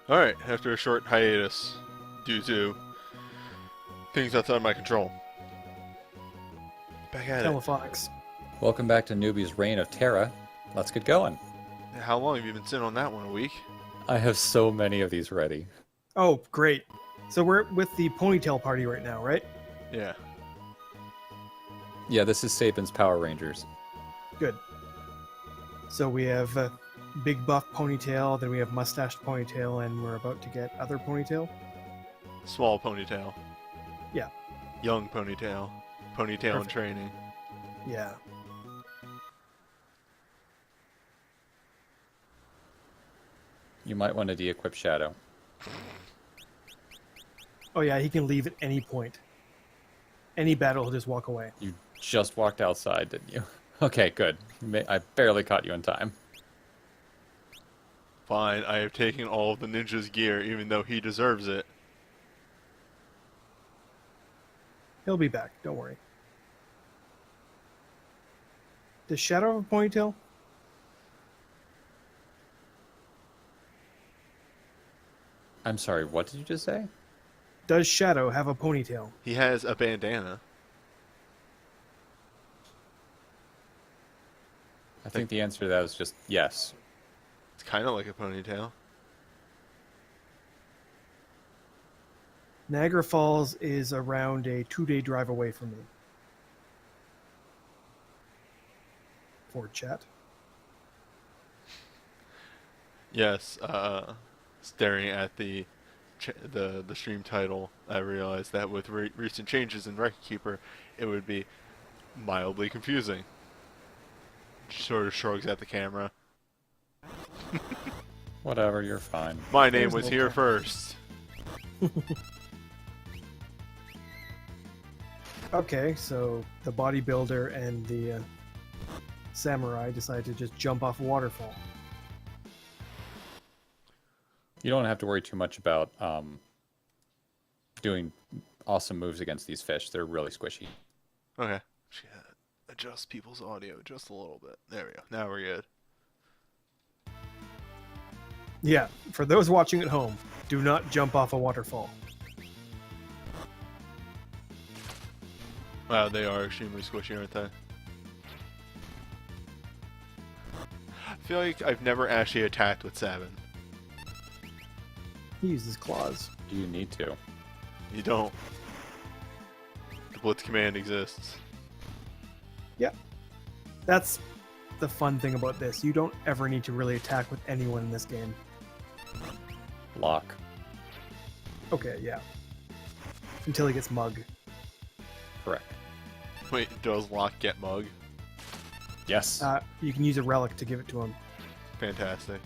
Alright, after a short hiatus, due to things outside my control. Back at it. Telephonics. Welcome back to Newbie's Reign of Terra. Let's get going. How long have you been sitting on that one? A week? I have so many of these ready. Oh, great. So we're with the ponytail party right now, right? Yeah. Yeah, this is Saban's Power Rangers. Good. So we have big buff ponytail, then we have mustached ponytail, and we're about to get other ponytail. Small ponytail. Yeah. Young ponytail. Ponytail in Perfect. training. Yeah. You might want to de-equip Shadow. Oh yeah, he can leave at any point. Any battle, he'll just walk away. You just walked outside, didn't you? Okay, good. I barely caught you in time. Fine, I have taken all of the ninja's gear, even though he deserves it. He'll be back, don't worry. Does Shadow have a ponytail? I'm sorry, what did you just say? Does Shadow have a ponytail? He has a bandana. I think the answer to that is just yes. It's kind of like a ponytail. Niagara Falls is around a 2-day drive away from me. Forward chat. Yes, staring at the stream title, I realized that with recent changes in Record Keeper, it would be mildly confusing. Sort of shrugs at the camera. Whatever, you're fine. My name There's was no here camera. first. Okay, so the bodybuilder and the samurai decided to just jump off a waterfall. You don't have to worry too much about doing awesome moves against these fish. They're really squishy. Okay. Adjust people's audio just a little bit. There we go. Now we're good. Yeah, for those watching at home, do not jump off a waterfall. Wow, they are extremely squishy, aren't they? I feel like I've never actually attacked with Sabin. He uses claws. Do you need to? You don't. The Blitz command exists. Yeah. That's the fun thing about this. You don't ever need to really attack with anyone in this game. Lock. Okay, yeah. Until he gets Mug. Correct. Wait, does Locke get Mug? Yes. You can use a relic to give it to him. Fantastic.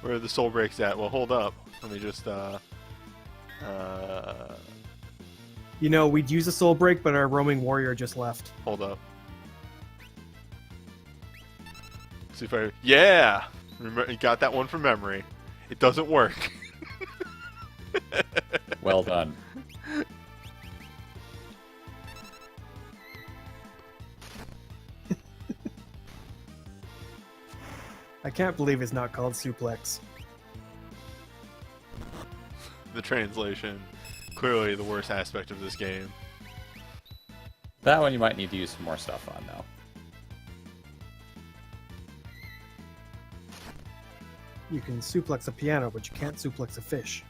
Where are the soul breaks at? Well, hold up. Let me just, You know, we'd use a soul break, but our roaming warrior just left. hold up. See if I... Yeah! Remember, you got that one from memory. It doesn't work. Well done. I can't believe it's not called suplex. The translation. Clearly the worst aspect of this game. That one you might need to use some more stuff on, though. You can suplex a piano, but you can't suplex a fish.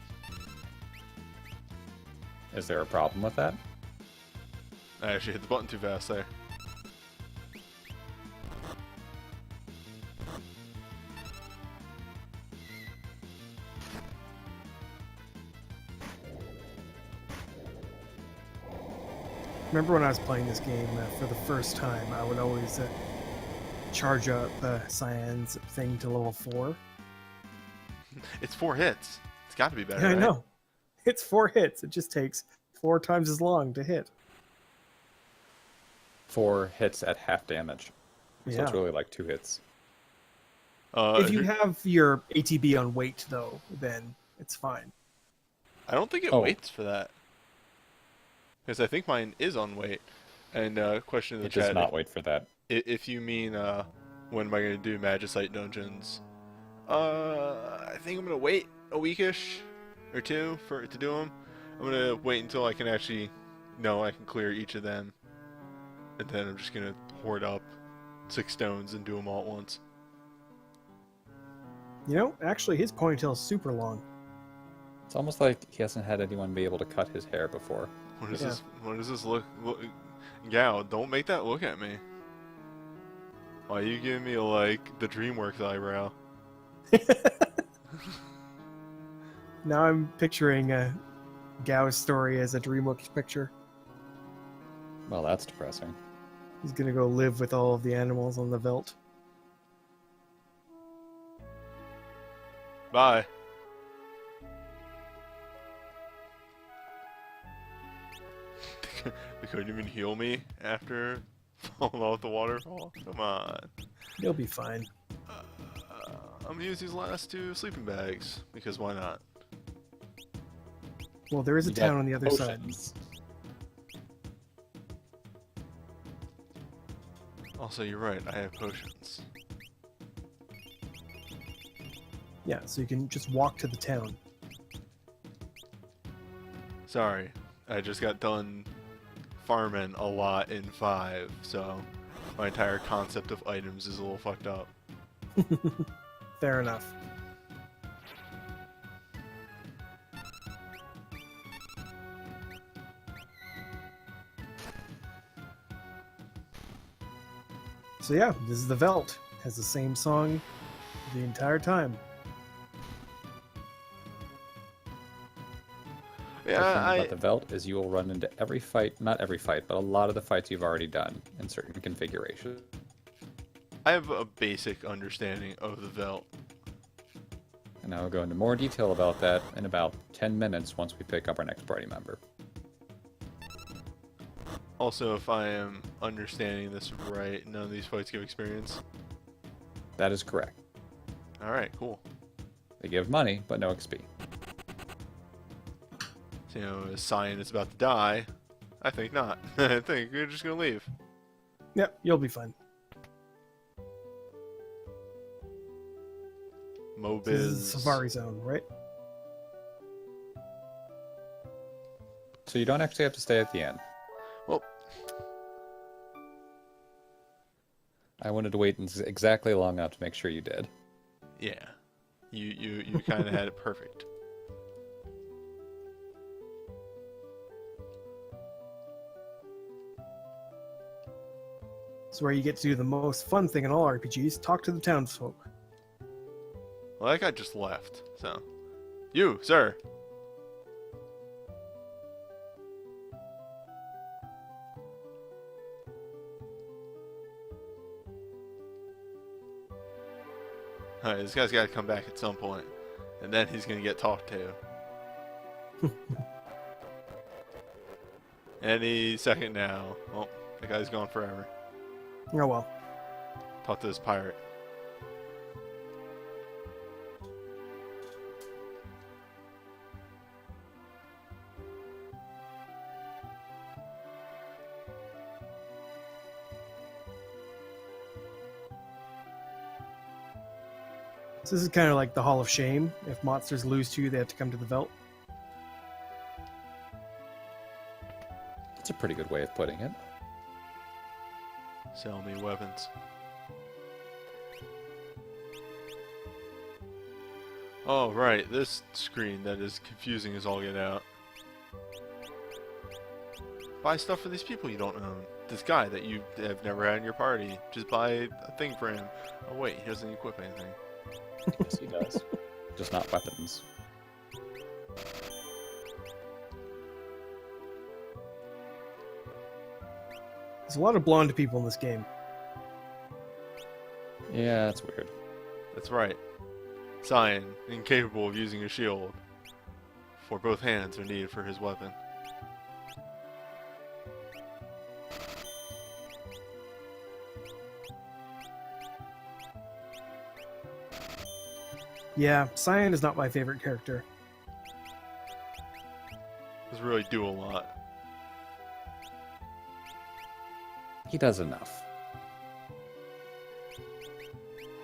Is there a problem with that? I actually hit the button too fast there. Remember when I was playing this game for the first time, I would always charge up Cyan's thing to level 4. It's 4 hits. It's got to be better, Yeah, I right? know. It's 4 hits. It just takes 4 times as long to hit. 4 hits at half damage. So Yeah. it's really like 2 hits. If you have your ATB on weight, though, then it's fine. I don't think it Oh. waits for that. Because I think mine is on weight. And question in the It chat. does not wait for that. If you mean when am I gonna do Magicite dungeons? I think I'm gonna wait a weekish or two for to do them. I'm gonna wait until I can actually know I can clear each of them, and then I'm just gonna hoard up 6 stones and do them all at once. You know, actually, his ponytail's super long. It's almost like he hasn't had anyone be able to cut his hair before. What is Yeah. this? What does this look? Gal, don't make that look at me. Why are you giving me like the DreamWorks eyebrow? Now I'm picturing Gao's story as a DreamWorks picture. Well, that's depressing. He's gonna go live with all of the animals on the veldt. Bye. They couldn't even heal me after falling off the waterfall. Come on. You'll be fine. I'm gonna use these last 2 sleeping bags because why not? Well, there is a You got town on the other side. potions. Also, you're right. I have potions. Yeah, so you can just walk to the town. Sorry, I just got done farming a lot in 5, so my entire concept of items is a little fucked up. Fair enough. So yeah, this is the veldt. Has the same song the entire time. Yeah, The thing about the Velt is you will run into every fight, not every fight, but a lot of the fights you've already done in certain configurations. I have a basic understanding of the Velt. And I will go into more detail about that in about 10 minutes once we pick up our next party member. Also, if I am understanding this right, none of these fights give experience. That is correct. Alright, cool. They give money, but no XP. So, you know, as Cyan is about to die, I think not. I think we're just gonna leave. Yep, you'll be fine. Mobiz. This is the Safari Zone, right? So you don't actually have to stay at the end. Well, I wanted to wait exactly long enough to make sure you did. yeah. You kind of had it perfect. It's where you get to do the most fun thing in all RPGs, talk to the townsfolk. Well, that guy just left, so. You, sir! Alright, this guy's gotta come back at some point. And then he's gonna get talked to. Any second now. Well, the guy's gone forever. Oh well. Talk to this pirate. So this is kind of like the Hall of Shame. If monsters lose to you, they have to come to the veldt. That's a pretty good way of putting it. Sell me weapons. Oh, right. This screen that is confusing as all get out. Buy stuff for these people you don't own. This guy that you have never had in your party. Just buy a thing for him. Oh, wait. He doesn't equip anything. Yes, he does. Just not weapons. There's a lot of blonde people in this game. Yeah, that's weird. That's right. Cyan, incapable of using a shield. For both hands are needed for his weapon. Yeah, Cyan is not my favorite character. Doesn't really do a lot. He does enough.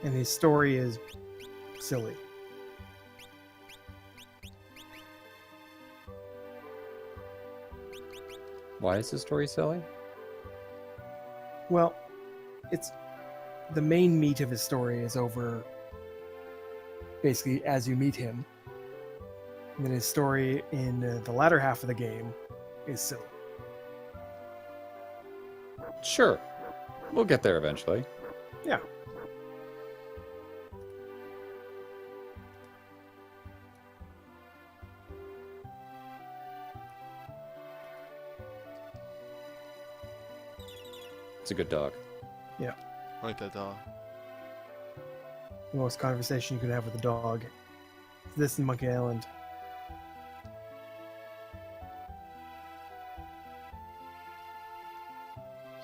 And his story is silly. Why is his story silly? Well, it's the main meat of his story is over basically as you meet him. And then his story in the latter half of the game is silly. Sure. We'll get there eventually. Yeah. It's a good dog. Yeah. I like that dog. The most conversation you can have with a dog. This in Monkey Island.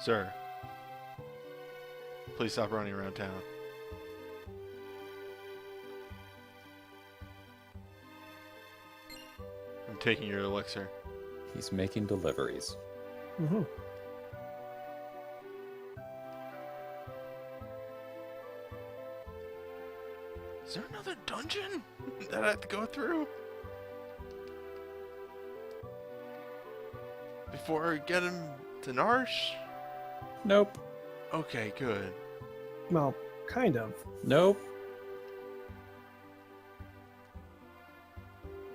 Sir, please stop running around town. I'm taking your elixir. He's making deliveries. Mm-hmm. Is there another dungeon that I have to go through? Before I get him to Narsh? Nope. Okay, good. Well, kind of. Nope.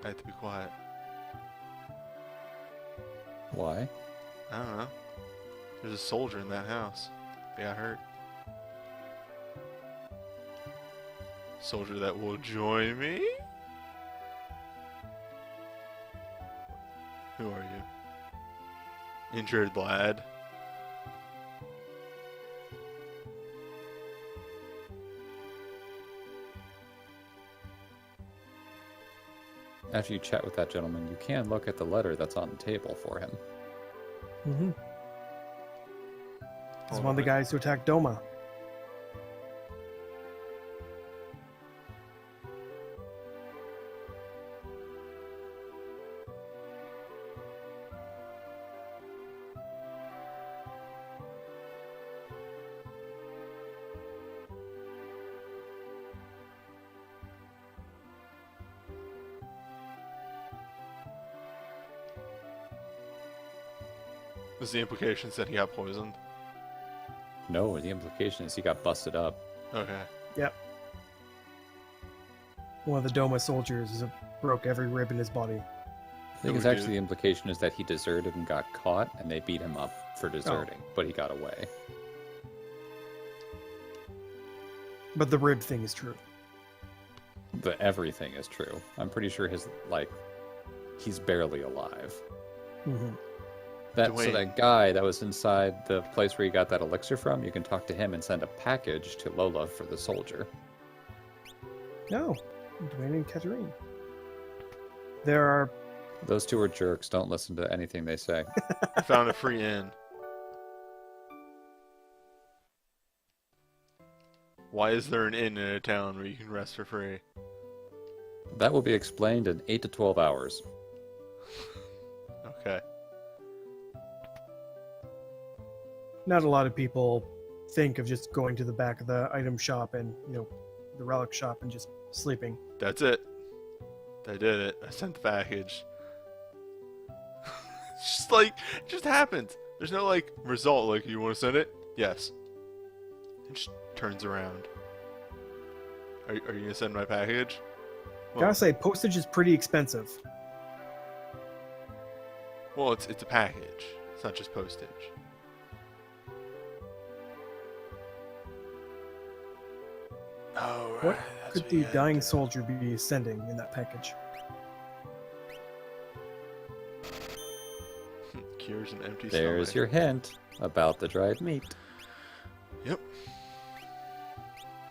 I have to be quiet. Why? I don't know. There's a soldier in that house. They got hurt. Soldier that will join me? Who are you? Injured lad. After you chat with that gentleman, you can look at the letter that's on the table for him. Mm-hmm. He's Hold one of the on. guys who attacked Doma. Was the implications that he got poisoned? No, the implication is he got busted up. Okay. Yep. One of the Doma soldiers broke every rib in his body. I think Who it's would actually you- the implication is that he deserted and got caught, and they beat him up for deserting, but he got away. But the rib thing is true. The everything is true. I'm pretty sure he's barely alive. Mm-hmm. So Dwayne. that guy that was inside the place where you got that elixir from, you can talk to him and send a package to Lola for the soldier. No, Dwayne and Katarine. There are. Those two are jerks. Don't listen to anything they say. I found a free inn. Why is there an inn in a town where you can rest for free? That will be explained in 8 to 12 hours. Okay. Not a lot of people think of just going to the back of the item shop and, the relic shop and just sleeping. That's it. I did it. I sent the package. It's just like, it just happens. There's no result like, you want to send it? Yes. It just turns around. Are you going to send my package? Gotta say, postage is pretty expensive. Well, it's a package. It's not just postage. Oh, right. What That's could what the you gotta dying do. soldier be sending in that package? Cures an empty There's stomach. your hint about the dried meat. Yep.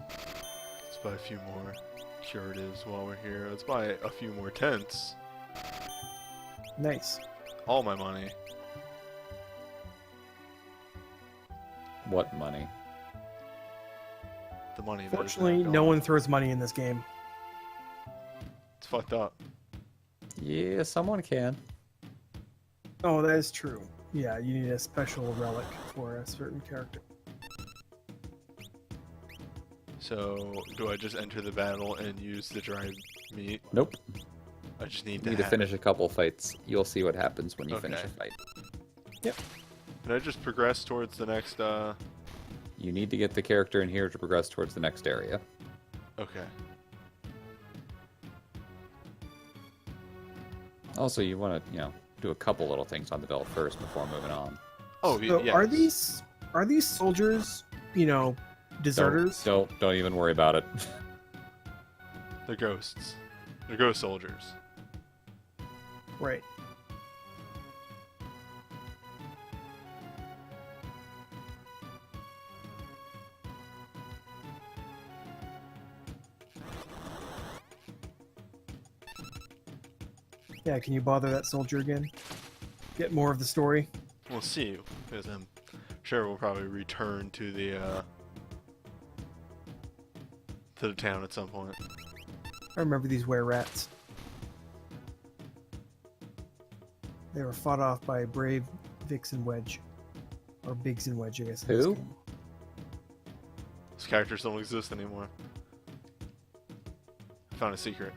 Let's buy a few more curatives while we're here. Let's buy a few more tents. Nice. All my money. What money? The money that is Fortunately, now no gone. one throws money in this game. It's fucked up. Yeah, someone can. Oh, that is true. Yeah, you need a special relic for a certain character. So, do I just enter the battle and use the dried meat? Nope. I just need You need to finish a couple fights. You'll see what happens when you finish a fight. Yep. Can I just progress towards the next, You need to get the character in here to progress towards the next area. Okay. Also, you want to, do a couple little things on the belt first before moving on. Oh, So yes. are these soldiers, deserters? Don't even worry about it. They're ghosts. They're ghost soldiers. Right. Yeah, can you bother that soldier again? Get more of the story? We'll see, because I'm sure we'll probably return to the town at some point. I remember these were-rats. They were fought off by Brave, Vix, and Wedge. Or Biggs and Wedge, I guess. in this Who? game. Those characters don't exist anymore. I found a secret.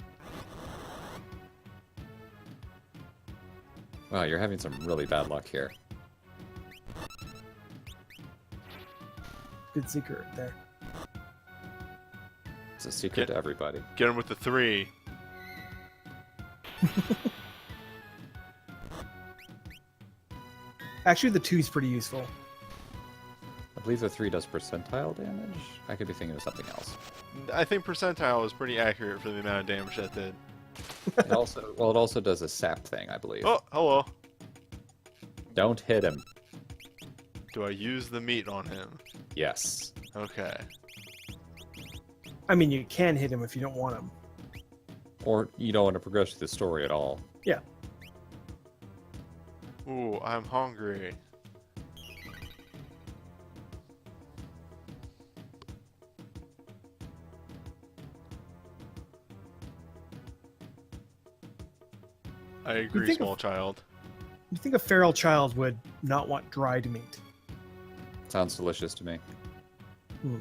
Wow, you're having some really bad luck here. Good secret right there. It's a secret to everybody. Get him with the 3. Actually, the 2 is pretty useful. I believe the 3 does percentile damage. I could be thinking of something else. I think percentile is pretty accurate for the amount of damage that did. It also does a sap thing, I believe. Oh, hello. Don't hit him. Do I use the meat on him? Yes. Okay. I mean, you can hit him if you don't want him. Or you don't want to progress through the story at all. Yeah. Ooh, I'm hungry. I agree, think small child. You think a feral child would not want dried meat? Sounds delicious to me. Hmm.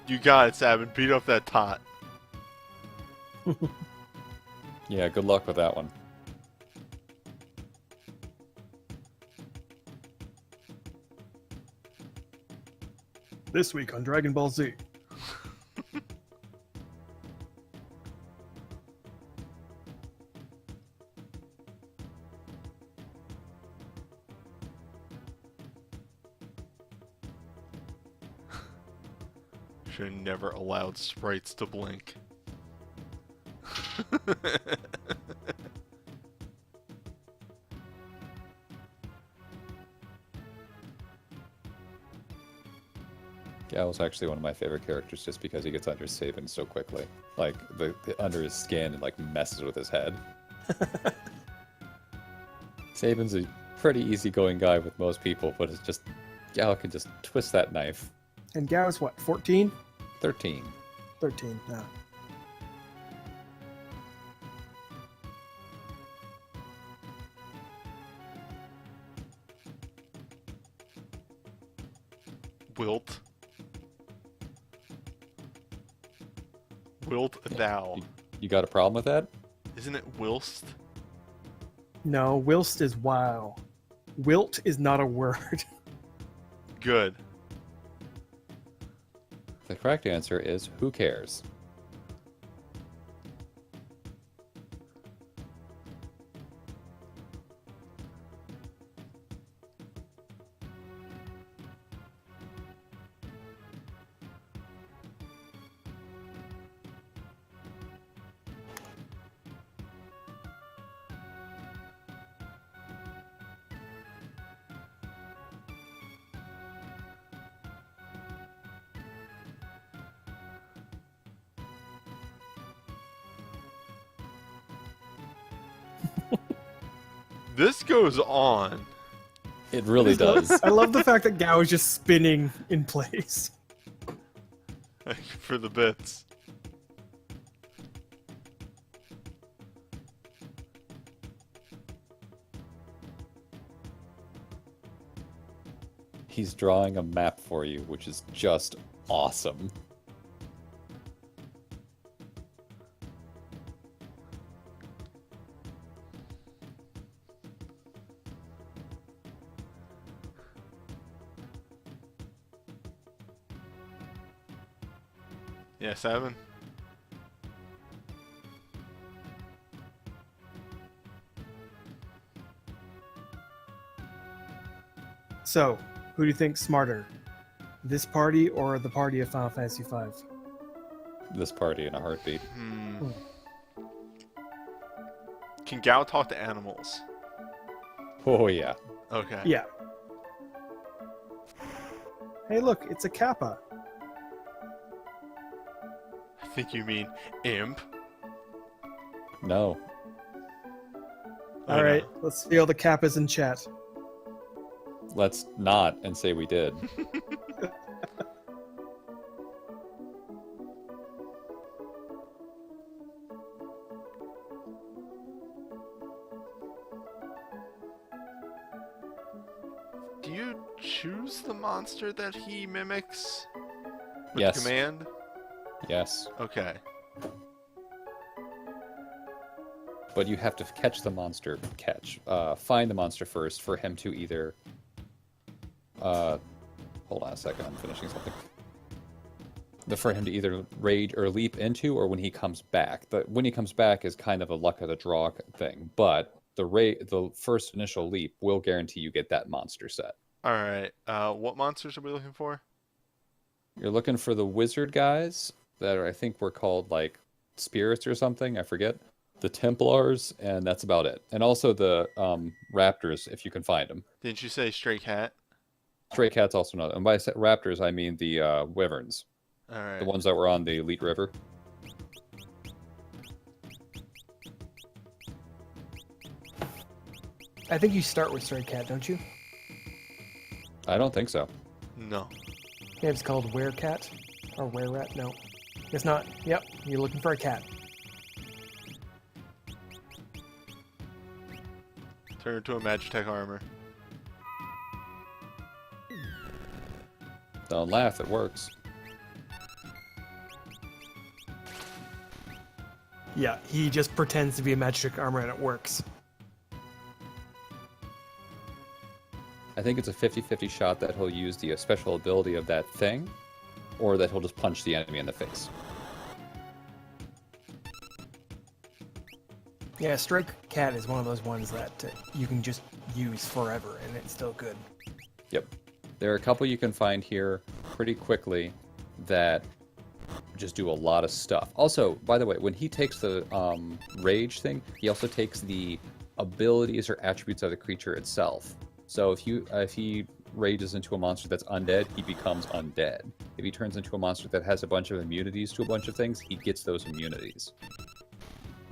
You got it, Sabin. Beat up that tot. Yeah, good luck with that one. This week on Dragon Ball Z. Should have never allowed sprites to blink. Gal's actually one of my favorite characters just because he gets under Sabin so quickly. Like, the under his skin and, like, messes with his head. Sabin's a pretty easygoing guy with most people, but it's just... Gal can just twist that knife. And Gao's what, 14? 13. 13, no. Wilt. Wilt thou. You got a problem with that? Isn't it whilst? No, whilst is wow. Wilt is not a word. Good. The correct answer is, who cares? This goes on. It really does. I love the fact that Gao is just spinning in place. For the bits. He's drawing a map for you, which is just awesome. Yeah, 7. So, who do you think's smarter? This party or the party of Final Fantasy V? This party in a heartbeat. Can Gao talk to animals? Oh yeah. Okay. Yeah. Hey, look, it's a Kappa. I think you mean imp. No. I All right, know. let's feel the Kappas in chat. Let's not and say we did. Do you choose the monster that he mimics? With Yes. command? Yes. Okay. But you have to catch the monster. Find the monster first for him to either... hold on a second, I'm finishing something. For him to either rage or leap into, or when he comes back. When he comes back is kind of a luck of the draw thing, but the first initial leap will guarantee you get that monster set. Alright. What monsters are we looking for? You're looking for the wizard guys that I think were called like spirits or something, I forget. The Templars, and that's about it. And also the raptors, if you can find them. Didn't you say stray cat? Stray cats also another. And by raptors, I mean the wyverns. Alright. The ones that were on the Elite River. I think you start with Stray Cat, don't you? I don't think so. No. Yeah, it's called Werecat or Wererat. No, it's not. Yep, you're looking for a cat. Turn into a Magitech armor. Don't laugh, it works. Yeah, he just pretends to be a magic armor and it works. I think it's a 50-50 shot that he'll use the special ability of that thing, or that he'll just punch the enemy in the face. Yeah, Stray Cat is one of those ones that you can just use forever and it's still good. Yep. There are a couple you can find here pretty quickly that just do a lot of stuff. Also, by the way, when he takes the rage thing, he also takes the abilities or attributes of the creature itself. So if he rages into a monster that's undead, he becomes undead. If he turns into a monster that has a bunch of immunities to a bunch of things, he gets those immunities.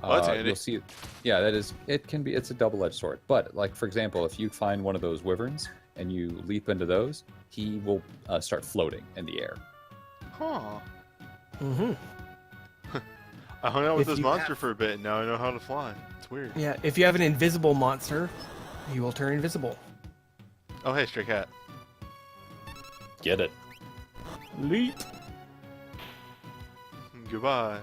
Well, that's handy. You'll see, yeah, it's a double-edged sword. But like for example, if you find one of those wyverns and you leap into those, he will start floating in the air. Huh. Mm-hmm. I hung out with If this you monster have- for a bit, and now I know how to fly. It's weird. Yeah, if you have an invisible monster, he will turn invisible. Oh, hey, stray cat. Get it? Leap. Goodbye.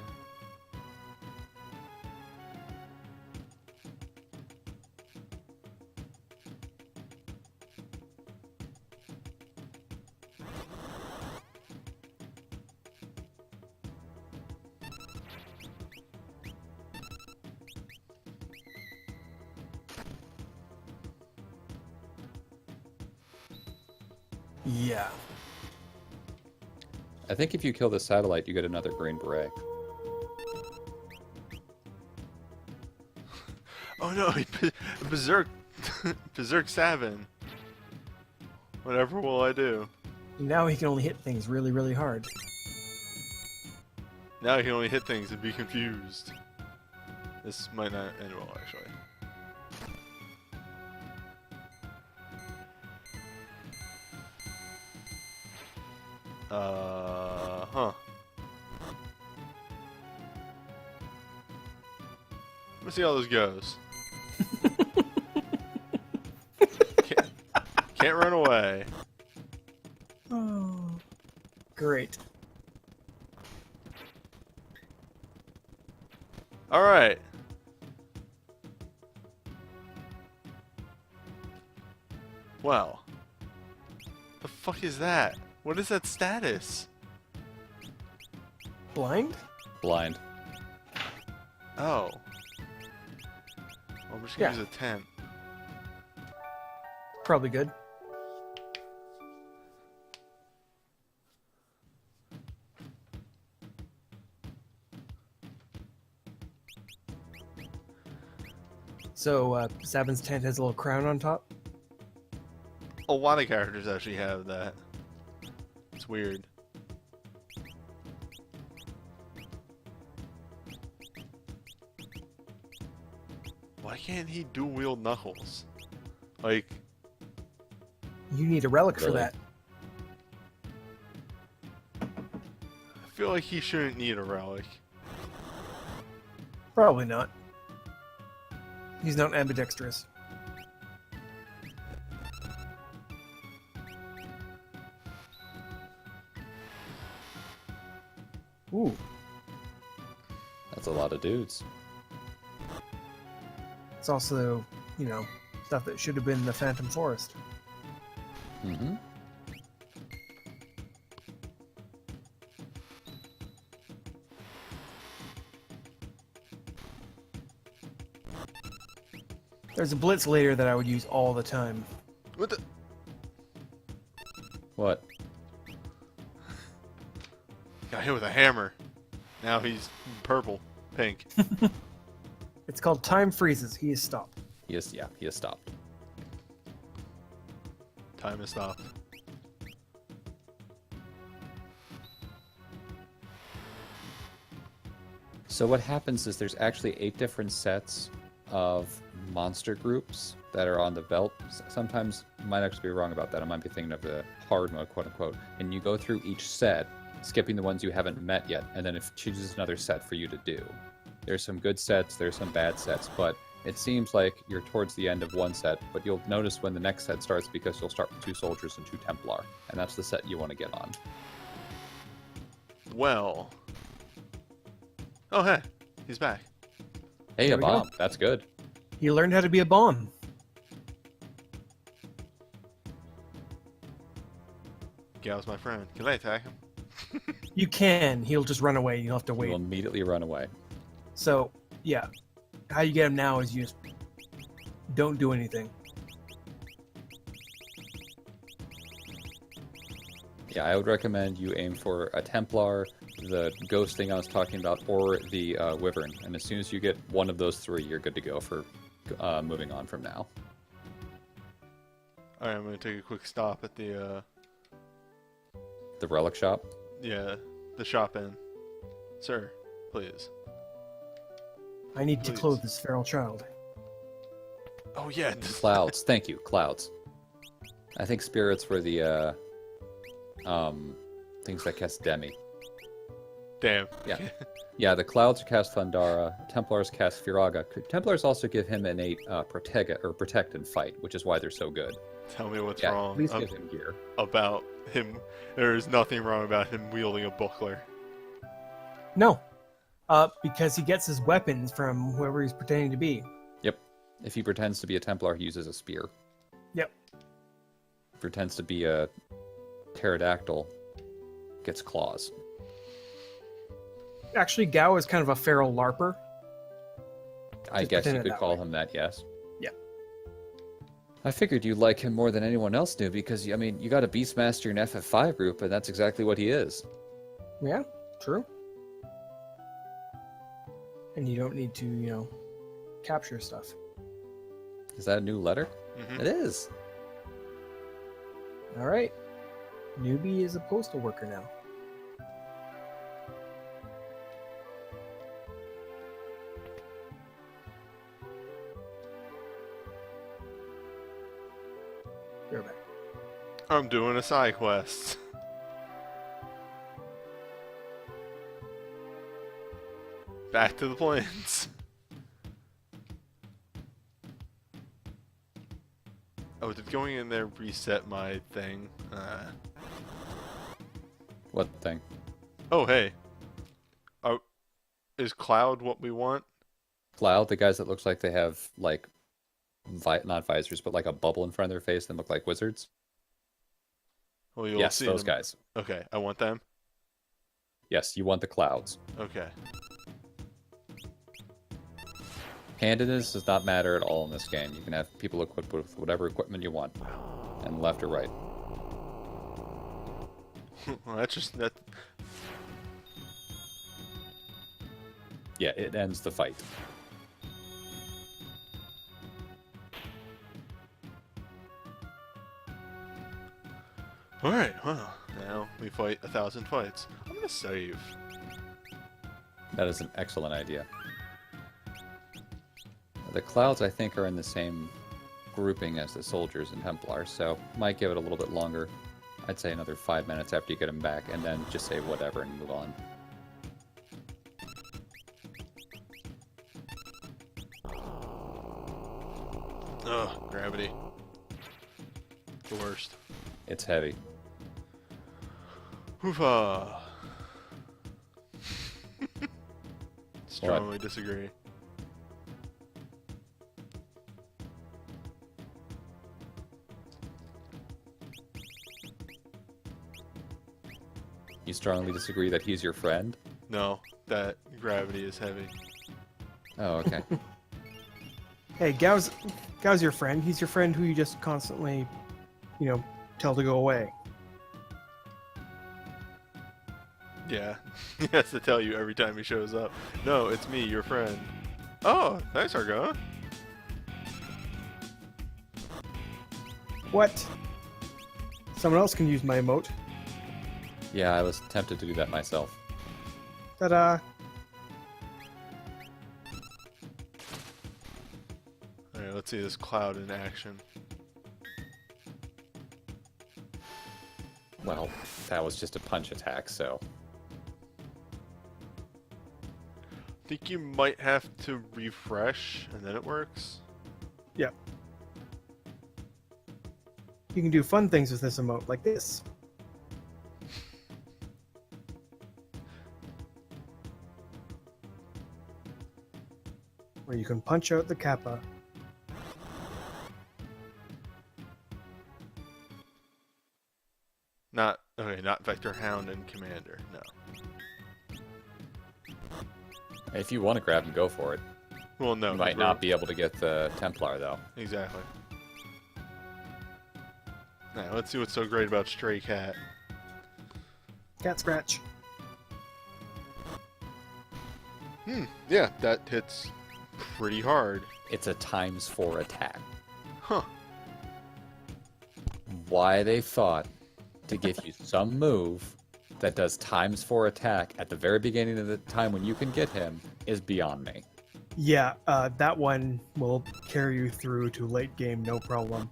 Yeah. I think if you kill the satellite, you get another green beret. Oh no, berserk, berserk Savin. Whatever will I do? Now he can only hit things really, really hard. Now I can only hit things and be confused. This might not end well, actually. Huh. Let's see how this goes. can't, can't run away. Oh, great. Alright. Well. The fuck is that? What is that status? Blind? Blind. Oh. Well, I'm just gonna Yeah. use a 10. Probably good. So, Sabin's tent has a little crown on top. A lot of characters actually have that. It's weird. Why can't he dual wield Knuckles? Like, You need a relic for Really? that. I feel like he shouldn't need a relic. Probably not. He's not ambidextrous. Ooh, That's a lot of dudes. it's also, stuff that should have been the Phantom Forest. Mm-hmm. There's a blitz later that I would use all the time. What the? What? Got hit with a hammer. Now he's purple, pink. It's called Time Freezes. He is stopped. He has stopped. Time has stopped. So what happens is there's actually 8 different sets of monster groups that are on the belt. Sometimes I might actually be wrong about that. I might be thinking of the hard mode, quote unquote. And you go through each set, skipping the ones you haven't met yet, and then it chooses another set for you to do. There's some good sets, there's some bad sets, but it seems like you're towards the end of one set, but you'll notice when the next set starts because you'll start with 2 soldiers and 2 Templar, and that's the set you want to get on. Well. Oh, hey. He's back. Hey, There a we go. bomb. That's good. He learned how to be a bomb. Gal's my friend. Can I attack him? You can. He'll just run away. You'll have to He wait. will immediately run away. So, yeah. How you get him now is you just don't do anything. Yeah, I would recommend you aim for a Templar, the ghost thing I was talking about, or the Wyvern. And as soon as you get one of those 3, you're good to go for moving on from now. Alright, I'm gonna take a quick stop at the The relic shop. the shop inn. Sir, please. I need to Please. clothe this feral child. Oh yeah, this, Clouds. Thank you, clouds. I think spirits were the things that cast Demi. damn. Yeah. Yeah, the clouds cast Thundara. Templars cast Firaga. Templars also give him innate protect and fight, which is why they're so good. Tell me what's Yeah, wrong please give him gear. about him. There is nothing wrong about him wielding a buckler. No. Because he gets his weapons from whoever he's pretending to be. Yep. If he pretends to be a Templar, he uses a spear. Yep. If he pretends to be a pterodactyl, gets claws. Actually, Gao is kind of a feral larper. I Just guess you pretend it could that call way. him that, yes. Yeah. I figured you like him more than anyone else knew because, I mean, you got a Beastmaster in FF5 group, and that's exactly what he is. Yeah, true. And you don't need to, capture stuff. Is that a new letter? Mhm. It is. All right. Newbie is a postal worker now. You're back. I'm doing a side quest. Back to the plains. Oh, did going in there reset my thing? What thing? Oh, hey. Oh, is Cloud what we want? Cloud, the guys that looks like they have like not visors, but like a bubble in front of their face that look like wizards. Well, you'll Yes, see those them. guys. Okay, I want them. Yes, you want the clouds. Okay. Handedness does not matter at all in this game. You can have people equipped with whatever equipment you want, and left or right. Well, that's just that. Yeah, it ends the fight. All right. Well, now we fight 1,000 fights. I'm gonna save. That is an excellent idea. The clouds, I think, are in the same grouping as the soldiers and Templars, so might give it a little bit longer. I'd say another 5 minutes after you get them back, and then just say whatever and move on. Ugh, gravity. The worst. It's heavy. Hoofa. Strongly disagree. You strongly disagree that he's your friend? No, that gravity is heavy. Oh, okay. Hey, Gao's your friend. He's your friend who you just constantly, tell to go away. Yeah, he has to tell you every time he shows up. No, it's me, your friend. Oh, thanks, Argona. What? Someone else can use my emote. Yeah, I was tempted to do that myself. Ta-da! Alright, let's see this cloud in action. Well, that was just a punch attack, so... Think you might have to refresh and then it works? Yep. You can do fun things with this emote, like this. Where you can punch out the kappa. Not Vector Hound and Commander, no. If you want to grab and go for it. Well, no. You might not be able to get the Templar, though. Exactly. Now, let's see what's so great about Stray Cat. Cat scratch. Yeah, that hits pretty hard. It's a ×4 attack. Huh. Why they thought to give you some move that does ×4 attack at the very beginning of the time when you can get him is beyond me. Yeah, that one will carry you through to late game, no problem.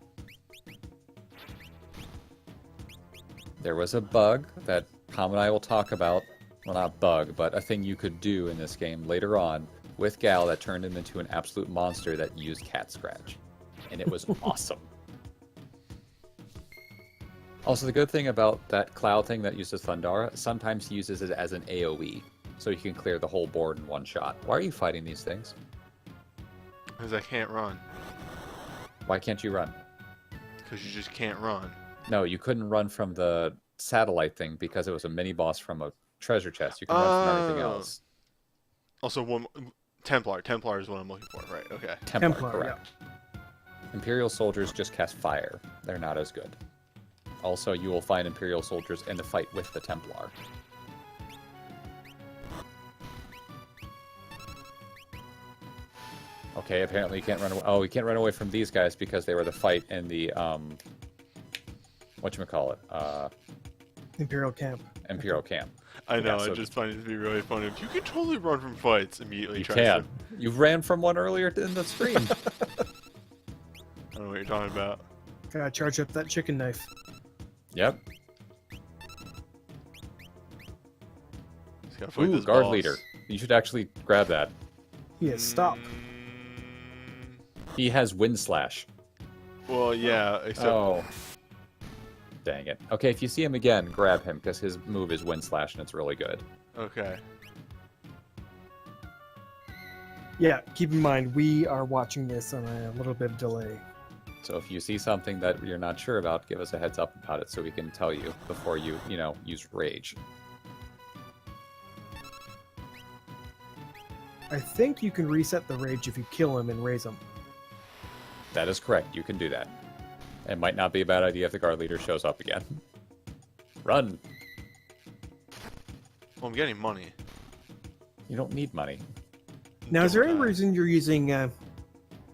There was a bug that Tom and I will talk about. Well, not bug, but a thing you could do in this game later on with Gal that turned him into an absolute monster that used Cat Scratch. And it was awesome. Also, the good thing about that cloud thing that uses Thundara, sometimes he uses it as an AoE, so you can clear the whole board in one shot. Why are you fighting these things? Because I can't run. Why can't you run? Because you just can't run. No, you couldn't run from the satellite thing because it was a mini-boss from a treasure chest. You can run from everything else. Also, Templar. Templar is what I'm looking for, right? Okay. Templar, correct. Yeah. Imperial soldiers just cast fire. They're not as good. Also, you will find Imperial soldiers in the fight with the Templar. Okay, apparently you can't run away. Oh, you can't run away from these guys because they were the fight in the, whatchamacallit? Imperial camp. Imperial camp. I know, Yeah, so I just find it to be really funny. You can totally run from fights immediately. You can. You ran from one earlier in the stream. I don't know what you're talking about. Gotta charge up that chicken knife. Yep. Just gotta fight Ooh, this guard boss. leader. You should actually grab that. He is stop. He has wind slash. Well, yeah, except Oh. Dang it. Okay, if you see him again, grab him, because his move is Wind Slash, and it's really good. okay. Yeah, keep in mind, we are watching this on a little bit of delay. So if you see something that you're not sure about, give us a heads up about it so we can tell you before you, use Rage. I think you can reset the rage if you kill him and raise him. That is correct. You can do that. It might not be a bad idea if the guard leader shows up again. Run! Well, I'm getting money. You don't need money. Now, is there any Don't I? reason you're using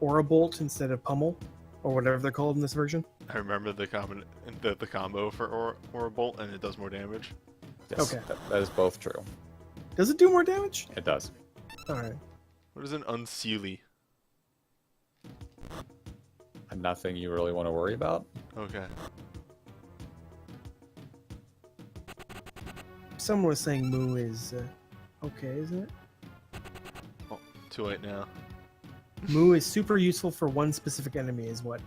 Aura Bolt instead of Pummel? Or whatever they're called in this version? I remember the combo for Aura Bolt, and it does more damage. Yes, Okay. that is both true. Does it do more damage? It does. Alright. What is an unseelie? And nothing you really want to worry about? Okay. Someone was saying Moo is okay, isn't it? Oh, too late now. Moo is super useful for one specific enemy, is what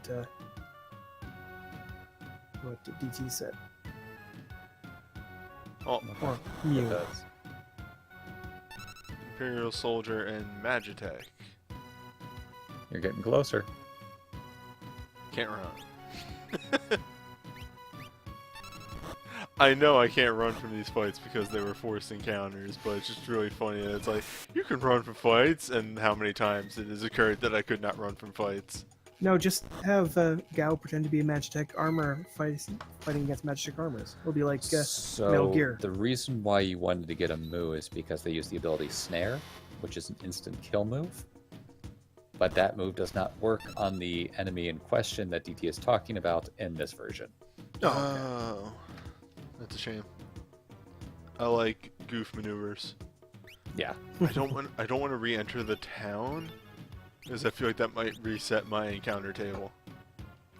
DT said. Oh, Or It Mew. does. Imperial Soldier and Magitech. You're getting closer. Can't run. I know I can't run from these fights because they were forced encounters, but it's just really funny that it's like, you can run from fights, and how many times it has occurred that I could not run from fights. No, just have Gao pretend to be a Magitech armor fighting against Magitech armors. It'll be like So Metal Gear. the reason why you wanted to get a Moo is because they use the ability Snare, which is an instant kill move. But that move does not work on the enemy in question that DT is talking about in this version. Oh, that's a shame. I like goof maneuvers. Yeah. I don't want to re-enter the town because I feel like that might reset my encounter table.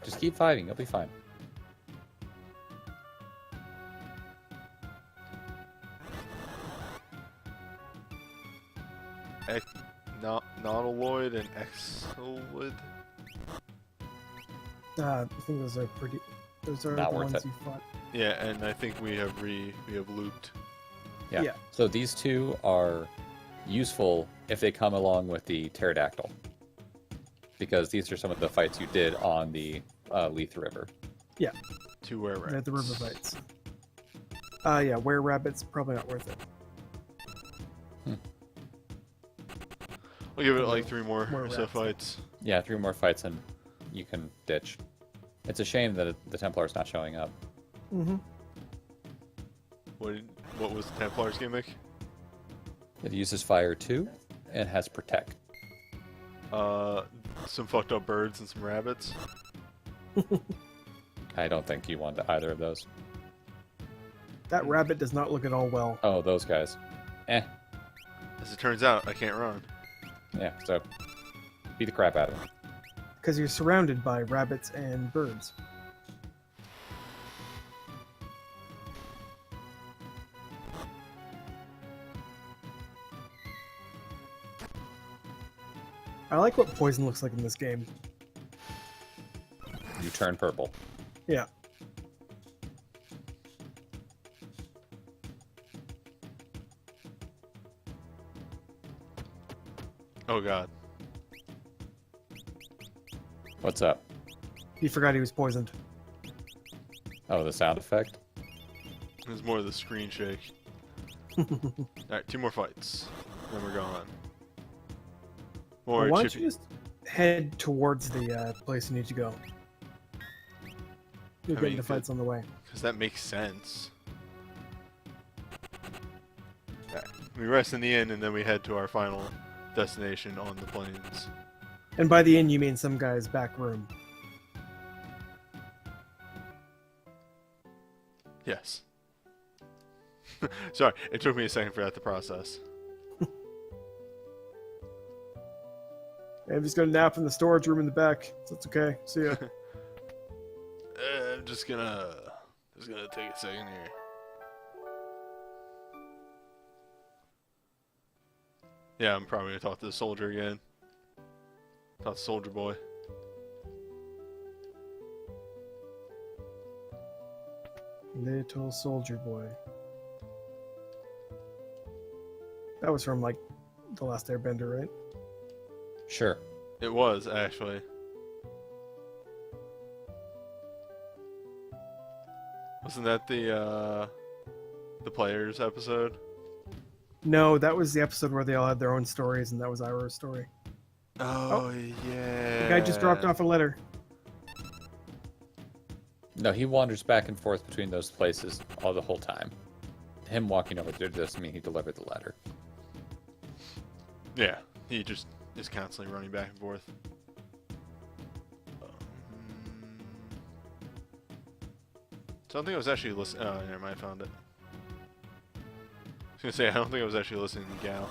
Just keep fighting, you'll be fine. Nautiloid and Exolid. I think those are pretty. Those are Not the worth ones it. you fought. Yeah, and I think we have looped. Yeah. Yeah. So these two are useful if they come along with the pterodactyl. Because these are some of the fights you did on the Leith River. Two were They're at the river fights. Yeah, were rabbits probably not worth it. I'll give it like 3 more More or so rats. fights. Yeah, 3 more fights and you can ditch. It's a shame that the Templar's not showing up. Mm-hmm. What was the Templar's gimmick? It uses fire too, and has protect. Some fucked up birds and some rabbits. I don't think you want either of those. That rabbit does not look at all well. Oh, those guys. Eh. As it turns out, I can't run. Yeah, so beat the crap out of them. Because you're surrounded by rabbits and birds. I like what poison looks like in this game. You turn purple. Yeah. Oh god. What's up? He forgot he was poisoned. Oh, the sound effect? It was more of the screen shake. Alright, 2 more fights. Then we're gone. More Why don't chippy. you just head towards the place you need to go? You'll I get mean, into fights on the way. Because that makes sense. Alright, we rest in the inn and then we head to our final destination on the plains. And by the end, you mean some guy's back room. Yes. Sorry, it took me a second for that to process. I'm just gonna nap in the storage room in the back. So it's okay. See ya. I'm just gonna take a second here. Yeah, I'm probably gonna talk to the soldier again. Talk to Soldier Boy. Little soldier boy. That was from like The Last Airbender, right? Sure. It was actually. Wasn't that the players episode? No, that was the episode where they all had their own stories, and that was Iroh's story. Oh, yeah. The guy just dropped off a letter. No, he wanders back and forth between those places all the whole time. Him walking over there doesn't mean he delivered the letter. Yeah, he just is constantly running back and forth. So I don't think I was actually listening. Oh, never mind, I found it. I was gonna say I don't think I was actually listening to Gal.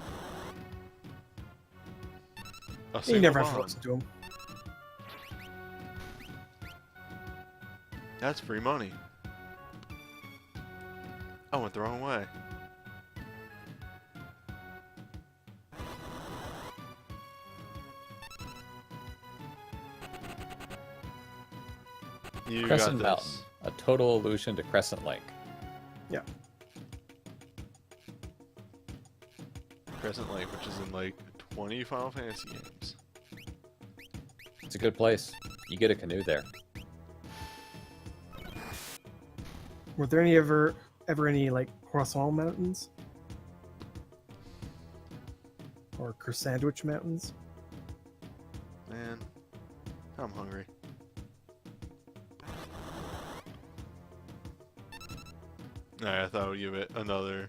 Oh, You never have to bond. listen to him. That's free money. I went the wrong way. You Crescent got Mountain, this. a total allusion to Crescent Lake. Yeah. Crescent Lake, which is in like 20 Final Fantasy games. It's a good place. You get a canoe there. Were there any ever any like croissant mountains? Or croissandwich mountains? Man, I'm hungry. Alright, I thought I would give it another.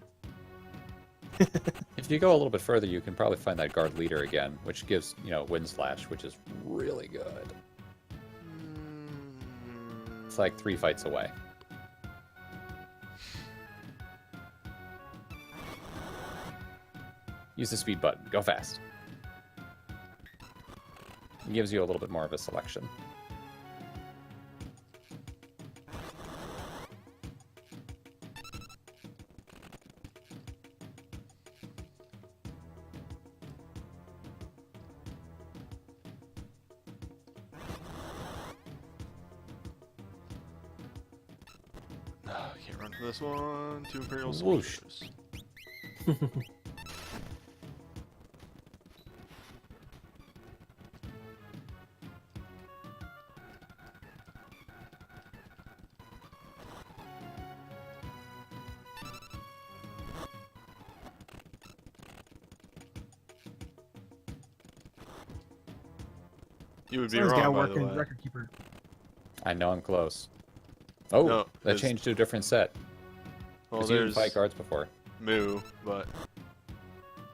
If you go a little bit further, you can probably find that guard leader again, which gives, wind slash, which is really good. It's like 3 fights away. Use the speed button. Go fast. It gives you a little bit more of a selection. I can't run for this one. 2 Imperial Whoosh. soldiers. You would be Someone's got wrong, by the working way. record keeper. I know I'm close. Oh, No, that there's- changed to a different set. Well, Because you didn't there's fight guards before. Moo, but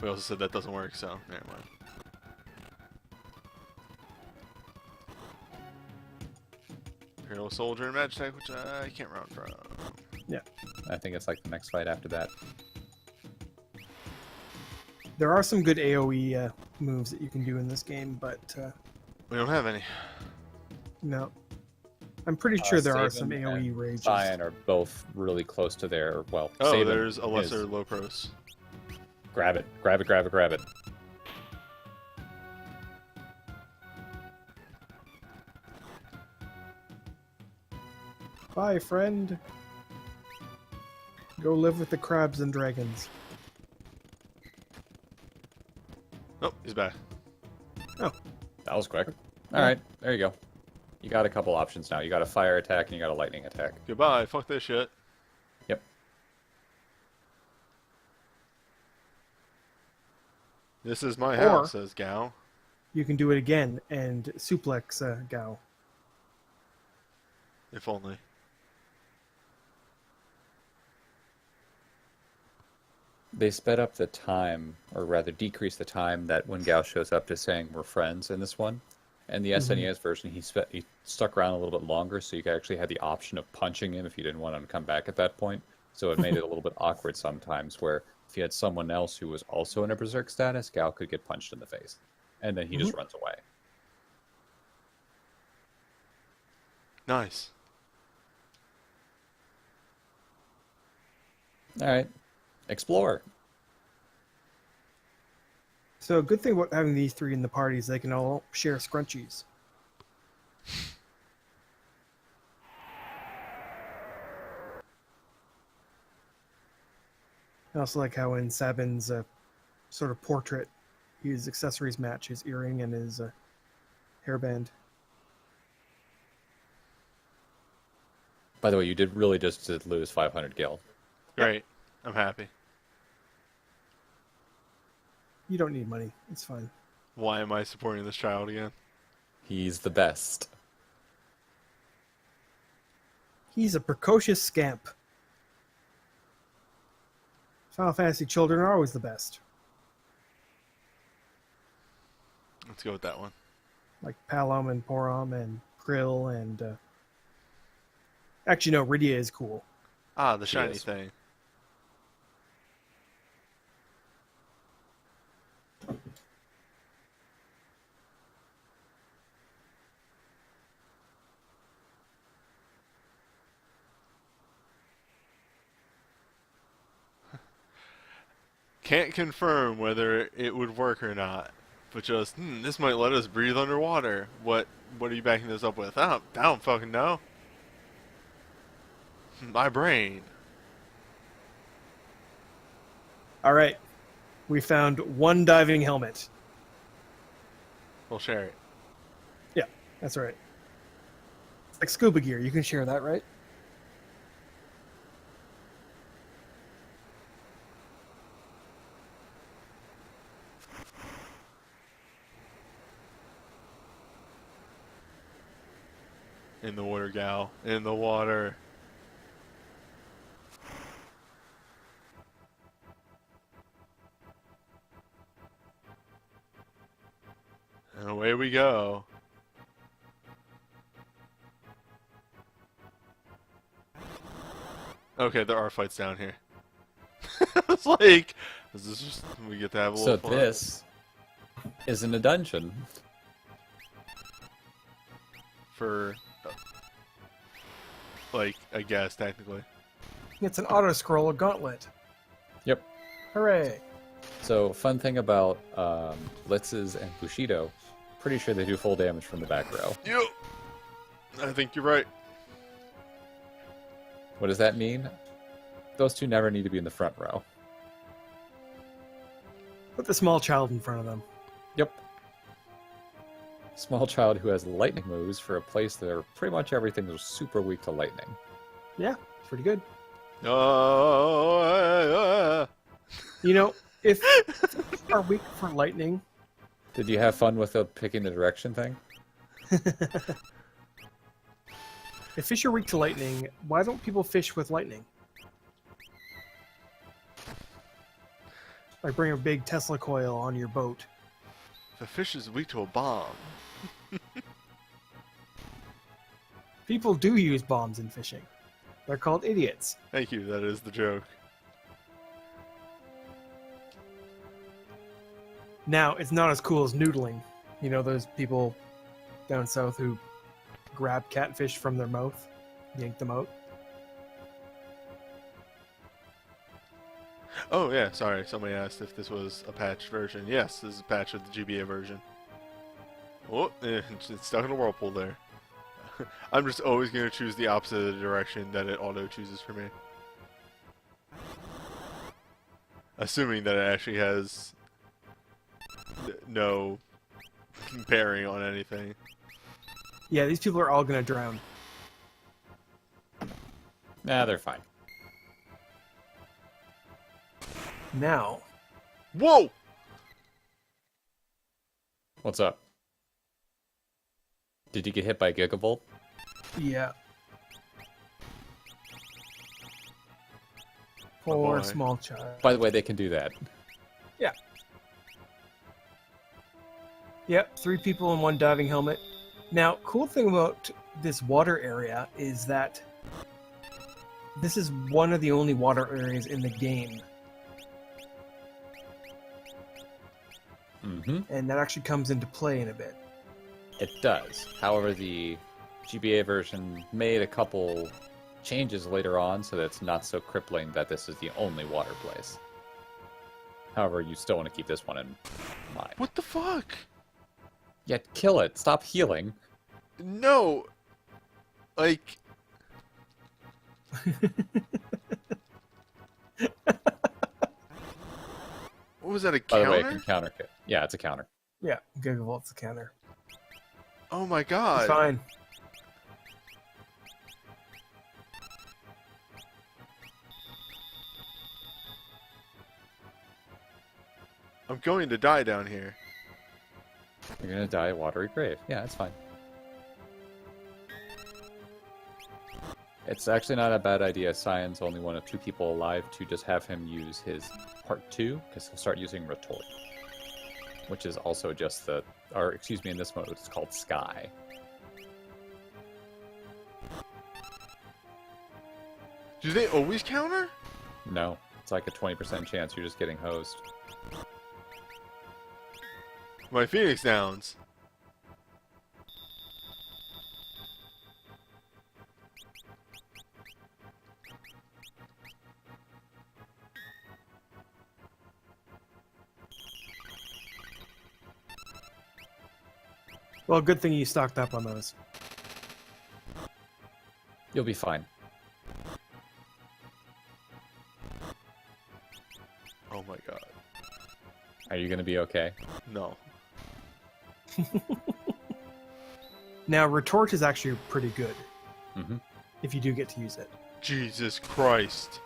we also said that doesn't work, so never mind. Imperial Soldier and Magicite, which I can't run from. I think it's like the next fight after that. There are some good AoE moves that you can do in this game, but We don't have any. no. I'm pretty sure there are some Saban AoE and rages. Cyan are both really close to their, well, Oh, Saban there's a lesser is- Lopros. Grab it, grab it, grab it, grab it. Bye, friend. Go live with the crabs and dragons. Oh, he's back. That was quick. Alright, there you go. You got a couple options now. You got a fire attack and you got a lightning attack. Goodbye, fuck this shit. Yep. This is my Or- house, says Gal. You can do it again and suplex Gao. If only. They sped up the time, or rather decreased the time that when Gao shows up to saying we're friends in this one. And the SNES version, he stuck around a little bit longer, so you actually had the option of punching him if you didn't want him to come back at that point. So it made it a little bit awkward sometimes, where if you had someone else who was also in a berserk status, Gao could get punched in the face. And then he just runs away. Nice. Alright. Explore. So a good thing about having these three in the party is they can all share scrunchies. I also like how in Sabin's sort of portrait, his accessories match his earring and his hairband. By the way, you did really just lose 500 gil. Great. I'm happy. You don't need money. It's fine. Why am I supporting this child again? He's the best. He's a precocious scamp. Final Fantasy children are always the best. Let's go with that one. Like Palom and Porom and Krill and... Actually, no, Rydia is cool. Ah, the shiny is. thing. Can't confirm whether it would work or not, but just, this might let us breathe underwater. What are you backing this up with? I don't fucking know. My brain. All right. We found one diving helmet. We'll share it. Yeah, that's right. It's like scuba gear. You can share that, right? In the water, gal. In the water. And away we go. Okay, there are fights down here. It's like, is this just, we get to have a So little fun? this isn't a dungeon. For, like, I guess, technically. It's an auto-scroller gauntlet. Yep. Hooray. So, fun thing about Blitzes and Bushido, pretty sure they do full damage from the back row. Yep. I think you're right. What does that mean? Those two never need to be in the front row. Put the small child in front of them. Yep. Small child who has lightning moves for a place where pretty much everything is super weak to lightning. Yeah, it's pretty good. Oh, You know, if you are weak for lightning, Did you have fun with the picking the direction thing? if fish are weak to lightning, why don't people fish with lightning? Like bring a big Tesla coil on your boat. the fish is weak to a bomb. People do use bombs in fishing. They're called idiots. Thank you, that is the joke. Now, it's not as cool as noodling. You know those people down south who grab catfish from their mouth, yank them out? Oh yeah, sorry, somebody asked if this was a patched version. Yes, this is a patch of the GBA version. Oh, it's stuck in a whirlpool there. I'm just always going to choose the opposite of the direction that it auto-chooses for me. Assuming that it actually has no bearing on anything. Yeah, these people are all gonna drown. Nah, they're fine. Now, Whoa! What's up? Did you get hit by a Gigavolt? yeah. Oh Poor boy. small child. By the way, they can do that. Yep, 3 people in one diving helmet. Now, cool thing about this water area is that this is one of the only water areas in the game, Mm-hmm. and that actually comes into play in a bit. It does. However, the GBA version made a couple changes later on so that it's not so crippling that this is the only water place. However, you still want to keep this one in mind. What the fuck? Yeah, kill it. Stop healing. No! Like... was that, a By the way, it counter? can counter. Yeah, it's a counter. Yeah, Gigavolt's the counter. Oh my It's god. fine. I'm going to die down here. You're gonna die at Watery Grave. Yeah, it's fine. It's actually not a bad idea. Cyan's only one of 2 people alive to just have him use his part 2, because he'll start using Retort, which is also just the, or excuse me, in this mode it's called Sky. Do they always counter? No, it's like a 20% chance you're just getting hosed. My Phoenix Downs. Well, good thing you stocked up on those. You'll be fine. Oh my god. Are you gonna be okay? No. Now, Retort is actually pretty good Mm-hmm. if you do get to use it. Jesus Christ.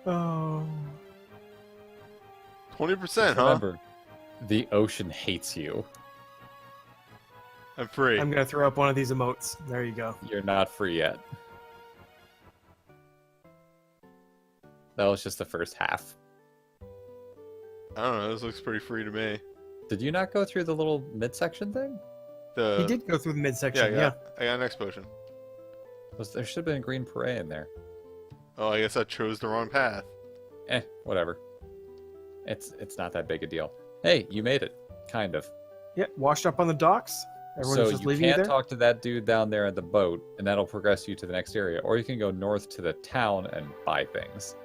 Oh. 20%, huh? Remember, the ocean hates you. I'm free. I'm gonna throw up one of these emotes. There you go. You're not free yet. That was just the first half. I don't know, this looks pretty free to me. Did you not go through the little midsection thing? He did go through the midsection, yeah. I got an X potion. There should have been a green parade in there. Oh, I guess I chose the wrong path. Whatever. It's not that big a deal. Hey, you made it. Kind of. Yeah, washed up on the docks. Everyone's So just you leaving you can there. talk to that dude down there in the boat, and that'll progress you to the next area. Or you can go north to the town and buy things.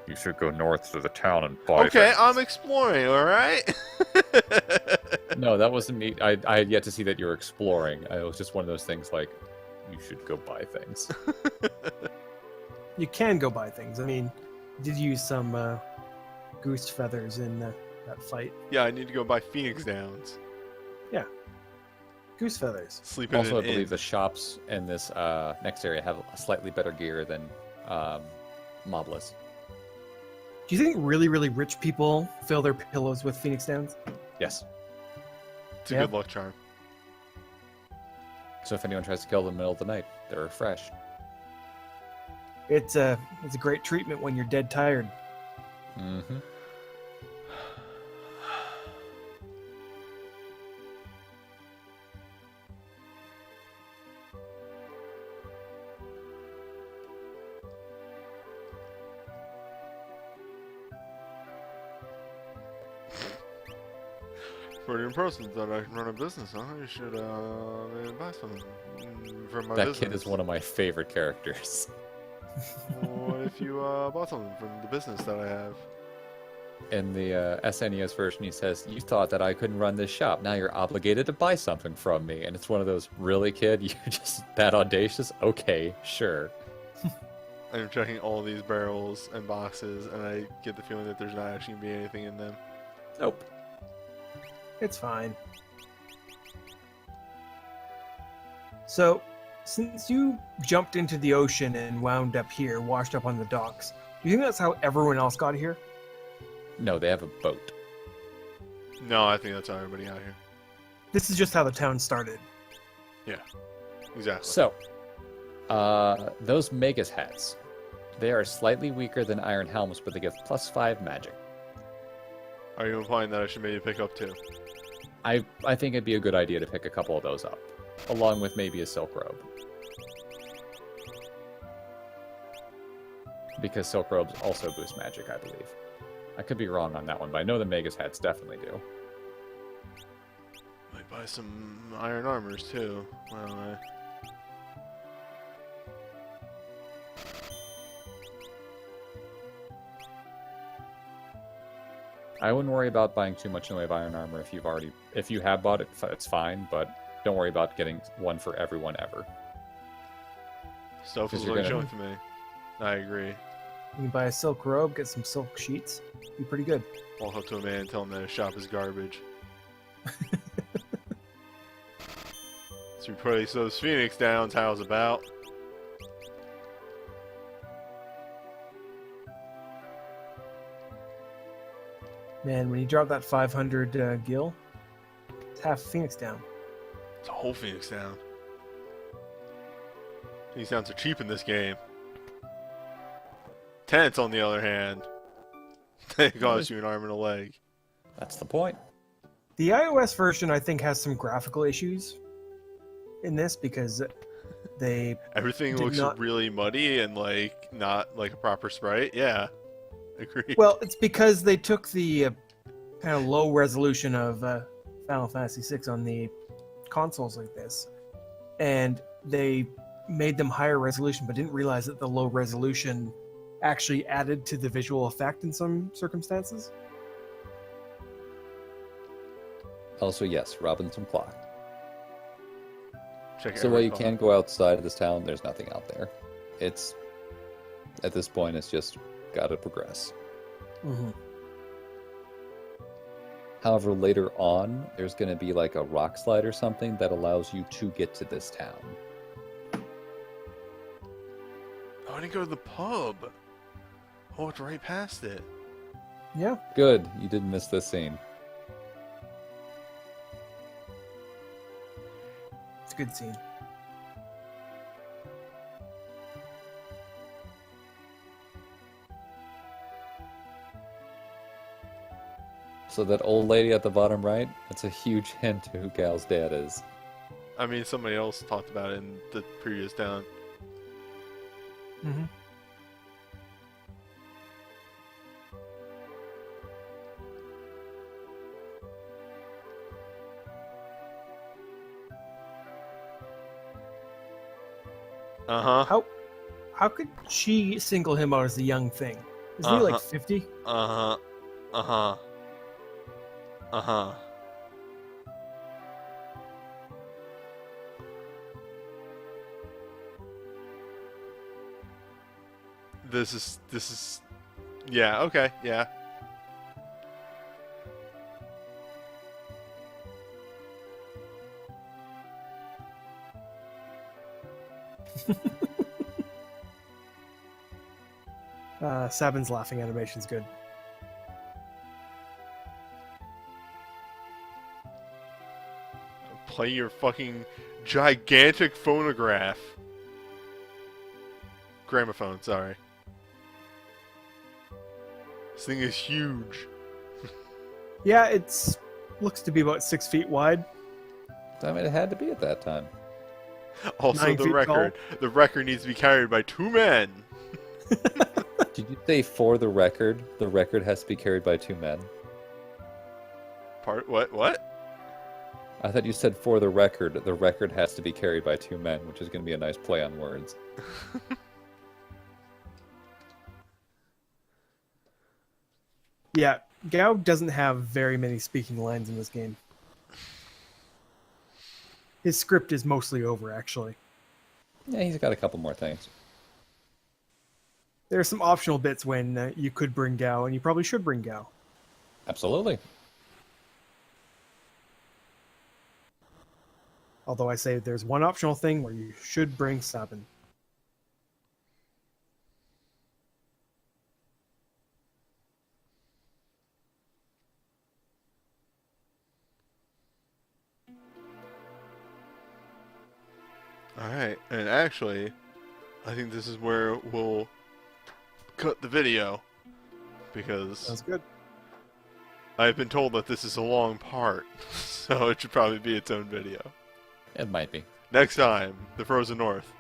You should go north to the town and buy Okay, I'm exploring, alright? No, that wasn't me. I had yet to see that you're exploring. It was just one of those things like, you should go buy things. You can go buy things. I mean, you did use some goose feathers in that fight. Yeah, I need to go buy Phoenix Downs. Goose feathers. Sleep in Also, I an believe inn. the shops in this next area have a slightly better gear than Mobless. Do you think really, really rich people fill their pillows with Phoenix Downs? Yes. It's a Yeah. good luck charm. So if anyone tries to kill them in the middle of the night, they're fresh. It's a great treatment when you're dead tired. Mm-hmm. Pretty impressive that I can run a business, huh? You should maybe buy something from my That business. kid is one of my favorite characters. What if you bought something from the business that I have? In the SNES version, he says, "You thought that I couldn't run this shop. Now you're obligated to buy something from me." And it's one of those, really, kid? You're just that audacious? Okay, sure. I'm checking all these barrels and boxes, and I get the feeling that there's not actually going to be anything in them. Nope. It's fine. So, since you jumped into the ocean and wound up here, washed up on the docks, do you think that's how everyone else got here? No, they have a boat. No, I think that's how everybody got here. This is just how the town started. Exactly. So, those Magus hats, they are slightly weaker than Iron Helms, but they give +5 magic. Are you implying that I should maybe pick up 2? I think it'd be a good idea to pick a couple of those up, along with maybe a silk robe. Because silk robes also boost magic, I believe. I could be wrong on that one, but I know the Magus hats definitely do. Might buy some iron armors too. Well, I wouldn't worry about buying too much in the way of iron armor if you have bought it. It's fine, but Don't worry about getting one for everyone ever. Stuff 'Cause is you're really gonna- showing to me. I agree. You can buy a silk robe, get some silk sheets. Be pretty good. Walk up to a man and tell him that his shop is garbage. So replace those Phoenix Downs, how's about? Man, when you drop that 500 gil, it's half Phoenix down. It's a whole Phoenix Down. Phoenix Downs are cheap in this game. Tents, on the other hand, they cost you an arm and a leg. That's the point. The iOS version, I think, has some graphical issues in this because they Everything Did looks not- really muddy and like not like a proper sprite. Yeah, agreed. well, it's because they took the kind of low resolution of Final Fantasy VI on the consoles like this, and they made them higher resolution, but didn't realize that the low resolution actually added to the visual effect in some circumstances. Also, yes, Robinson Clock. Check So while you every can go outside of this town, there's nothing out there. It's at this point, it's just gotta progress. Mm-hmm. However, later on, there's going to be like a rock slide or something that allows you to get to this town. Oh, I didn't go to the pub. I walked right past it. Yeah. Good, you didn't miss this scene. It's a good scene. So that old lady at the bottom right, that's a huge hint to who Gal's dad is. I mean, somebody else talked about it in the previous down. Mm-hmm. Uh-huh. How could she single him out as the young thing? Isn't he Uh-huh. like 50? Uh-huh. Uh-huh. Uh-huh. This is yeah, okay, yeah. Sabin's laughing animation's good. Play your fucking gigantic phonograph. Gramophone, sorry. This thing is huge. Yeah, it's looks to be about 6 feet wide. I mean, it had to be at that time. Also, 9 the feet record. The record needs to be carried by 2 men. Did you say for the record has to be carried by 2 men? What? I thought you said for the record has to be carried by 2 men, which is going to be a nice play on words. Yeah, Gao doesn't have very many speaking lines in this game. His script is mostly over, actually. Yeah, he's got a couple more things. There are some optional bits when you could bring Gao, and you probably should bring Gao. Absolutely. Although I say there's one optional thing where you should bring Sabin. Alright, and actually, I think this is where we'll cut the video. Because Sounds good. I've been told that this is a long part, so it should probably be its own video. It might be. Next time, the Frozen North.